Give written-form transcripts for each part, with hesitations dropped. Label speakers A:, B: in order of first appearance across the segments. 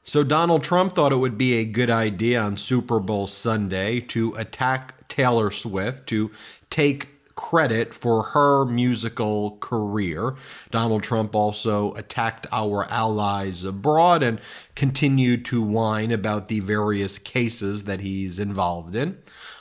A: So Donald Trump thought it would be a good idea on Super Bowl Sunday to attack Taylor Swift, to take credit for her musical career. Donald Trump also attacked our allies abroad and continued to whine about the various cases that he's involved in.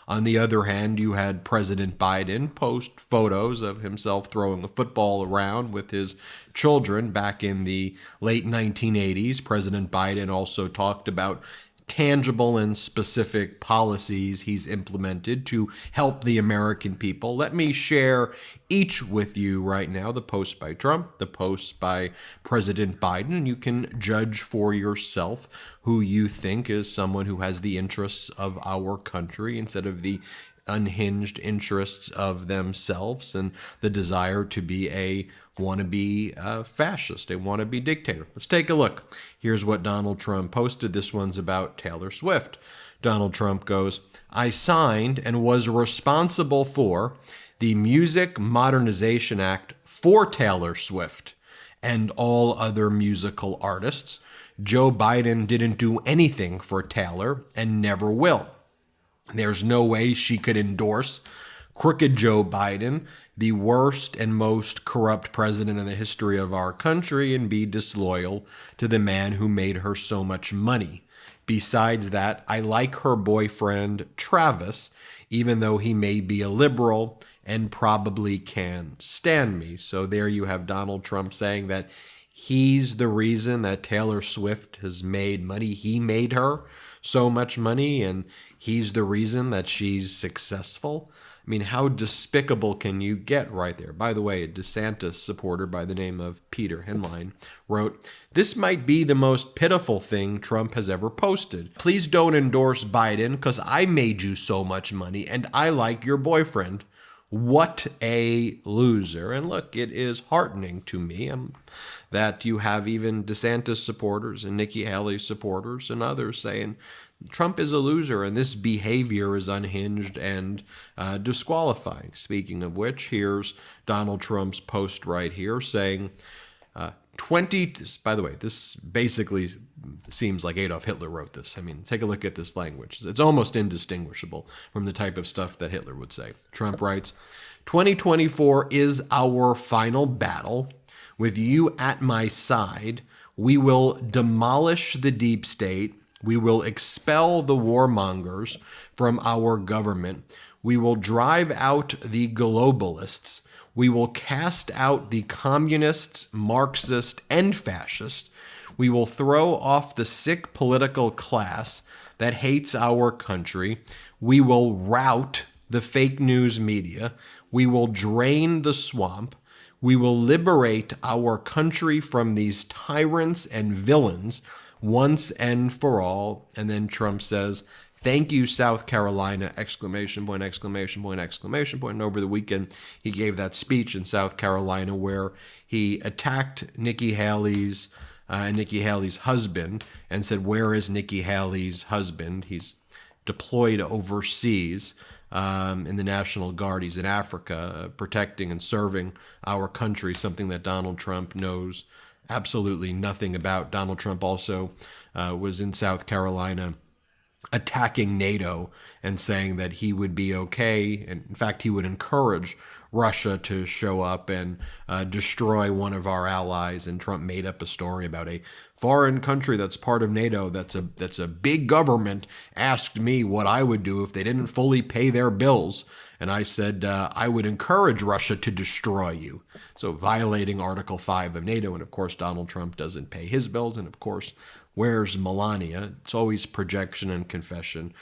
A: On the other hand, you had President Biden post photos of himself throwing a football around with his children back in the late 1980s. President Biden also talked about tangible and specific policies he's implemented to help the American people. Let me share each with you right now, the post by Trump, the post by President Biden, and you can judge for yourself who you think is someone who has the interests of our country instead of the unhinged interests of themselves and the desire to be a wannabe fascist, a wannabe dictator. Let's take a look. Here's what Donald Trump posted. This one's about Taylor Swift. Donald Trump goes, I signed and was responsible for the Music Modernization Act for Taylor Swift and all other musical artists. Joe Biden didn't do anything for Taylor and never will. There's no way she could endorse crooked Joe Biden, the worst and most corrupt president in the history of our country, and be disloyal to the man who made her so much money. Besides that, I like her boyfriend, Travis, even though he may be a liberal and probably can stand me. So there you have Donald Trump saying that he's the reason that Taylor Swift has made money. He made her so much money, and he's the reason that she's successful. I mean, how despicable can you get right there? By the way, a DeSantis supporter by the name of Peter Henline wrote, this might be the most pitiful thing Trump has ever posted. Please don't endorse Biden because I made you so much money and I like your boyfriend. What a loser. And look, it is heartening to me that you have even DeSantis supporters and Nikki Haley supporters and others saying Trump is a loser and this behavior is unhinged and disqualifying. Speaking of which, here's Donald Trump's post right here saying, 20, by the way, this basically seems like Adolf Hitler wrote this. I mean, take a look at this language. It's almost indistinguishable from the type of stuff that Hitler would say. Trump writes, 2024 is our final battle. With you at my side, we will demolish the deep state. We will expel the warmongers from our government. We will drive out the globalists. We will cast out the communists, Marxists, and fascists. We will throw off the sick political class that hates our country. We will rout the fake news media. We will drain the swamp. We will liberate our country from these tyrants and villains once and for all. And then Trump says, thank you, South Carolina, exclamation point, exclamation point, exclamation point. And over the weekend, he gave that speech in South Carolina where he attacked Nikki Haley's husband and said, where is Nikki Haley's husband? He's deployed overseas in the National Guard. He's in Africa protecting and serving our country, something that Donald Trump knows absolutely nothing about. Donald Trump also was in South Carolina attacking NATO and saying that he would be okay. And in fact, he would encourage Russia to show up and destroy one of our allies. And Trump made up a story about a foreign country that's part of NATO, that's a big government, asked me what I would do if they didn't fully pay their bills. And I said, I would encourage Russia to destroy you. So violating Article 5 of NATO. And of course, Donald Trump doesn't pay his bills. And of course, where's Melania? It's always projection and confession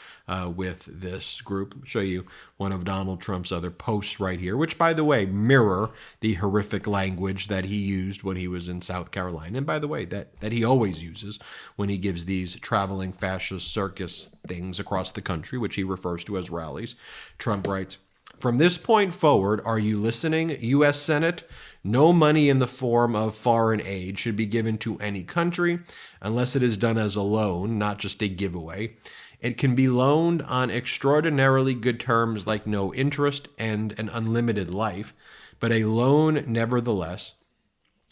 A: with this group. I'll show you one of Donald Trump's other posts right here, which, by the way, mirror the horrific language that he used when he was in South Carolina. And by the way, that he always uses when he gives these traveling fascist circus things across the country, which he refers to as rallies. Trump writes, from this point forward, are you listening, U.S. Senate? No money in the form of foreign aid should be given to any country unless it is done as a loan, not just a giveaway. It can be loaned on extraordinarily good terms like no interest and an unlimited life, but a loan nevertheless.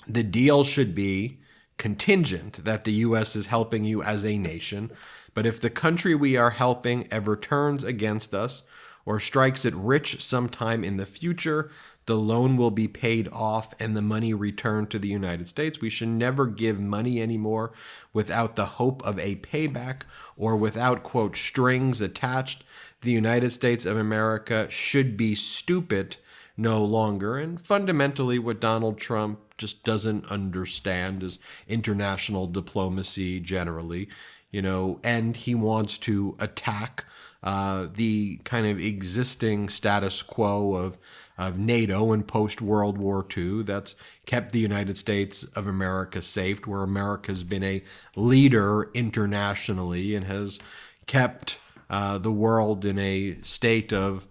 A: The deal should be contingent that the U.S. is helping you as a nation. But if the country we are helping ever turns against us or strikes it rich sometime in the future, the loan will be paid off and the money returned to the United States. We should never give money anymore without the hope of a payback or without, quote, strings attached. The United States of America should be stupid no longer. And fundamentally, what Donald Trump just doesn't understand is international diplomacy generally, and he wants to attack the kind of existing status quo of NATO and post-World War II that's kept the United States of America safe, where America's been a leader internationally and has kept the world in a state of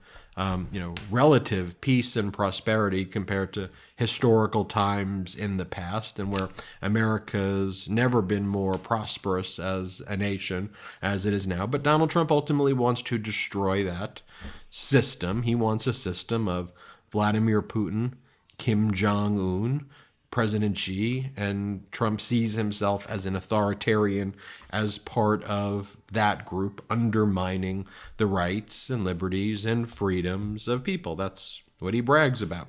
A: relative peace and prosperity compared to historical times in the past, and where America's never been more prosperous as a nation as it is now. But Donald Trump ultimately wants to destroy that system. He wants a system of Vladimir Putin, Kim Jong-un, President Xi, and Trump sees himself as an authoritarian as part of that group, undermining the rights and liberties and freedoms of people. That's what he brags about.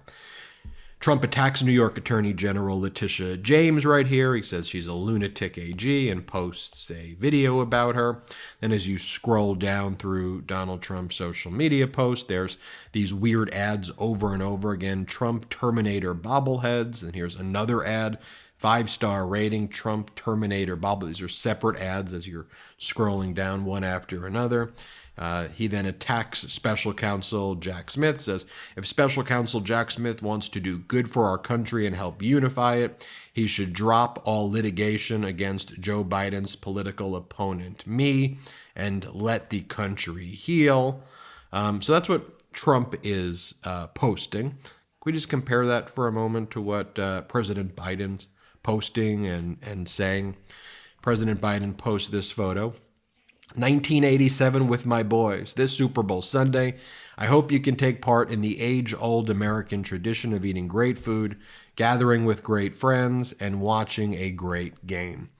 A: Trump attacks New York Attorney General Letitia James right here. He says she's a lunatic AG and posts a video about her. Then as you scroll down through Donald Trump's social media posts, there's these weird ads over and over again. Trump Terminator bobbleheads. And here's another ad. 5-star rating, Trump Terminator bobbleheads. These are separate ads as you're scrolling down one after another. He then attacks Special Counsel Jack Smith, says, if Special Counsel Jack Smith wants to do good for our country and help unify it, he should drop all litigation against Joe Biden's political opponent, me, and let the country heal. So that's what Trump is posting. Can we just compare that for a moment to what President Biden's posting and saying? President Biden posts this photo. 1987 with my boys, this Super Bowl Sunday. I hope you can take part in the age-old American tradition of eating great food, gathering with great friends, and watching a great game.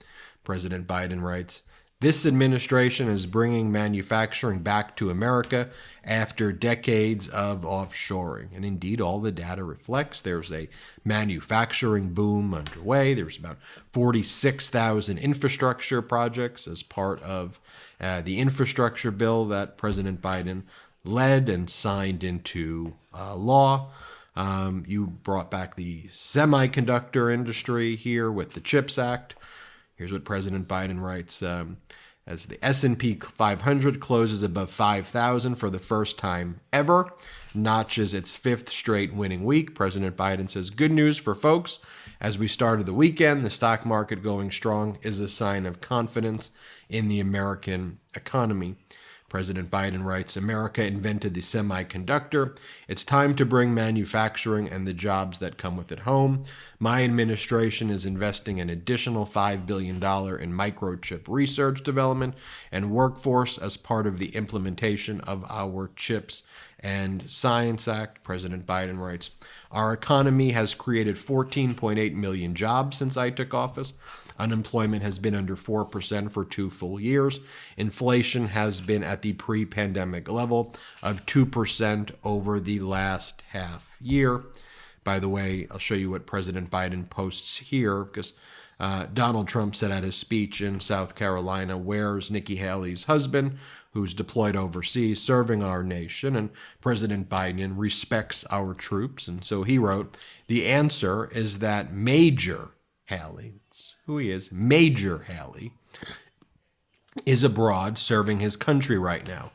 A: President Biden writes, this administration is bringing manufacturing back to America after decades of offshoring. And indeed, all the data reflects there's a manufacturing boom underway. There's about 46,000 infrastructure projects as part of the infrastructure bill that President Biden led and signed into law. You brought back the semiconductor industry here with the CHIPS Act. Here's what President Biden writes. As the S&P 500 closes above 5,000 for the first time ever, notches its fifth straight winning week, President Biden says, good news for folks. As we started the weekend, the stock market going strong is a sign of confidence in the American economy. President Biden writes, America invented the semiconductor. It's time to bring manufacturing and the jobs that come with it home. My administration is investing an additional $5 billion in microchip research development and workforce as part of the implementation of our CHIPS and Science Act. President Biden writes, our economy has created 14.8 million jobs since I took office. Unemployment has been under 4% for 2 full years. Inflation has been at the pre-pandemic level of 2% over the last half year. By the way, I'll show you what President Biden posts here, because Donald Trump said at his speech in South Carolina, where's Nikki Haley's husband, who's deployed overseas serving our nation? And President Biden respects our troops. And so he wrote, the answer is that Major Haley, who he is, Major Haley, is abroad serving his country right now.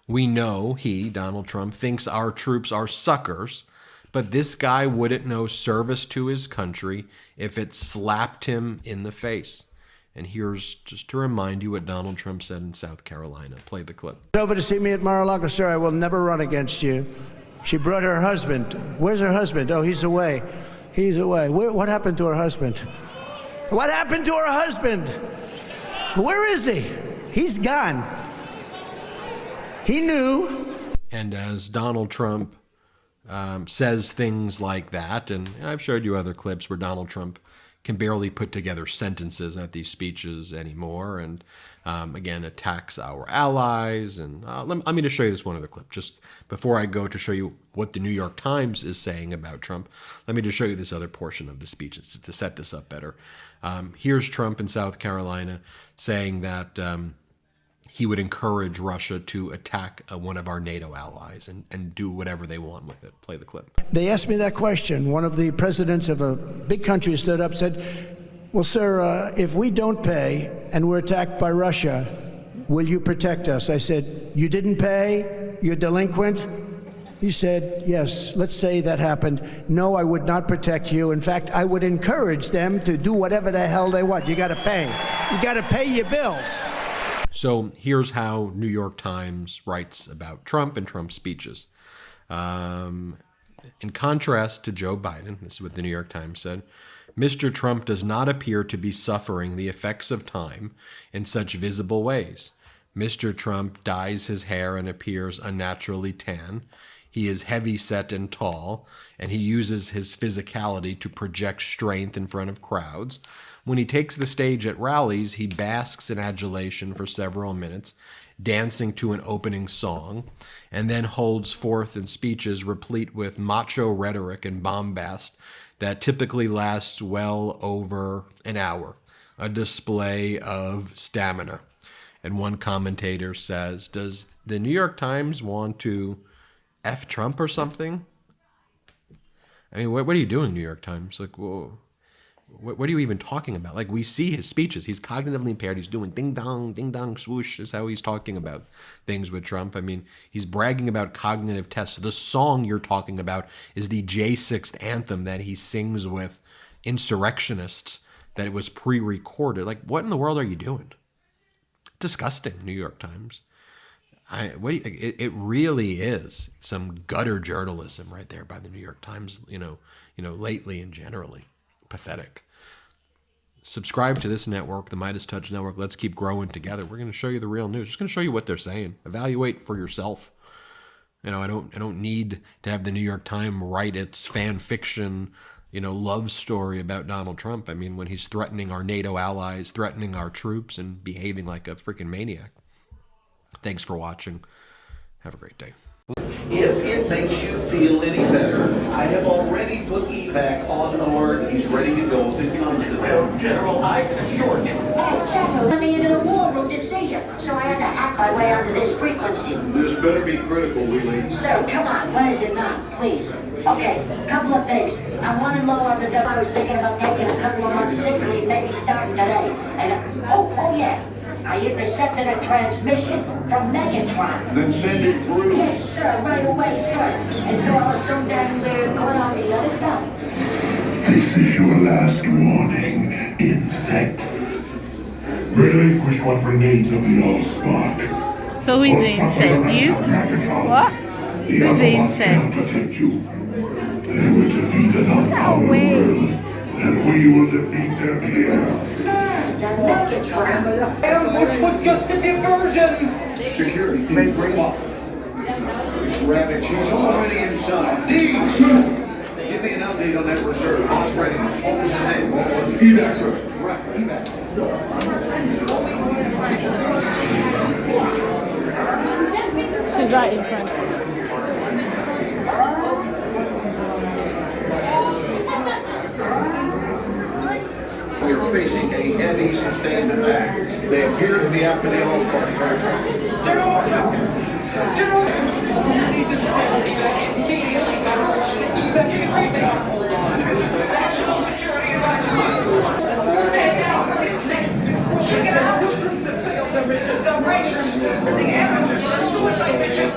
A: We know he, Donald Trump, thinks our troops are suckers, but this guy wouldn't know service to his country if it slapped him in the face. And here's just to remind you what Donald Trump said in South Carolina. Play the clip.
B: Over to see me at Mar-a-Lago, sir. I will never run against you. She brought her husband. Where's her husband? Oh, he's away. He's away. What happened to her husband? What happened to her husband? Where is he? He's gone. He knew.
A: And as Donald Trump says things like that, and I've showed you other clips where Donald Trump can barely put together sentences at these speeches anymore, and again attacks our allies. And let me just show you this one other clip. Just before I go to show you what the New York Times is saying about Trump, let me just show you this other portion of the speech to set this up better. Here's Trump in South Carolina saying that he would encourage Russia to attack one of our NATO allies and do whatever they want with it. Play the clip.
B: They asked me that question. One of the presidents of a big country stood up and said, well, sir, if we don't pay and we're attacked by Russia, will you protect us? I said, you didn't pay? You're delinquent? He said, yes, let's say that happened. No, I would not protect you. In fact, I would encourage them to do whatever the hell they want. You got to pay. You got to pay your bills.
A: So here's how New York Times writes about Trump and Trump's speeches. In contrast to Joe Biden, this is what the New York Times said, Mr. Trump does not appear to be suffering the effects of time in such visible ways. Mr. Trump dyes his hair and appears unnaturally tan. He is heavy-set and tall, and he uses his physicality to project strength in front of crowds. When he takes the stage at rallies, he basks in adulation for several minutes, dancing to an opening song, and then holds forth in speeches replete with macho rhetoric and bombast that typically lasts well over an hour, a display of stamina. And one commentator says, does the New York Times want to F Trump or something? I mean, what are you doing, New York Times? Like, whoa. What are you even talking about? Like, we see his speeches. He's cognitively impaired. He's doing ding dong, swoosh is how he's talking about things with Trump. I mean, he's bragging about cognitive tests. The song you're talking about is the J6 anthem that he sings with insurrectionists, that it was pre-recorded. Like, what in the world are you doing? Disgusting, New York Times. It really is some gutter journalism right there by the New York Times, lately and generally. Pathetic. Subscribe to this network, the Midas Touch Network. Let's keep growing together. We're going to show you the real news. Just going to show you what they're saying. Evaluate for yourself. I don't need to have the New York Times write its fan fiction, love story about Donald Trump. I mean, when he's threatening our NATO allies, threatening our troops, and behaving like a freaking maniac. Thanks for watching. Have a great day.
C: If it makes you feel any better, I have already put evac on alert. He's ready to go if it comes to that. General, I can assure you.
D: Hey, General, let me into the war room to see you, so I had to hack my way onto this frequency.
C: This better be critical, Willie.
D: Sir, come on, what is it not, please? Okay, couple of things. I'm running low on the dough. I was thinking about taking a couple of months sick leave, maybe starting today. And, oh yeah. I intercepted a transmission from Megatron.
C: Then send it through.
D: Yes, sir, right away, sir. And so I was so damn weird, caught on the other stuff.
E: This is your last warning, insects. Relinquish what remains of the Allspark.
F: So who's the insect? You? What? Who's the insect?
E: Protect you. They were defeated on our world, and we will defeat them here.
C: This was just a diversion. Security, please bring up. Rabbit, she's already inside. Deeds! Give me an update on that reserve. Boss readiness. What was his name? What was it?
E: Evac, sir.
C: Right, evac.
F: She's right in front.
C: We're facing a heavy, sustained attack. They appear to be after the Allspark. General! General! Need this evac immediately. Evac immediately. Hold on. National security advisory. Stay down. Check it out. The failed the mission celebrations. The amateurs for a suicide mission.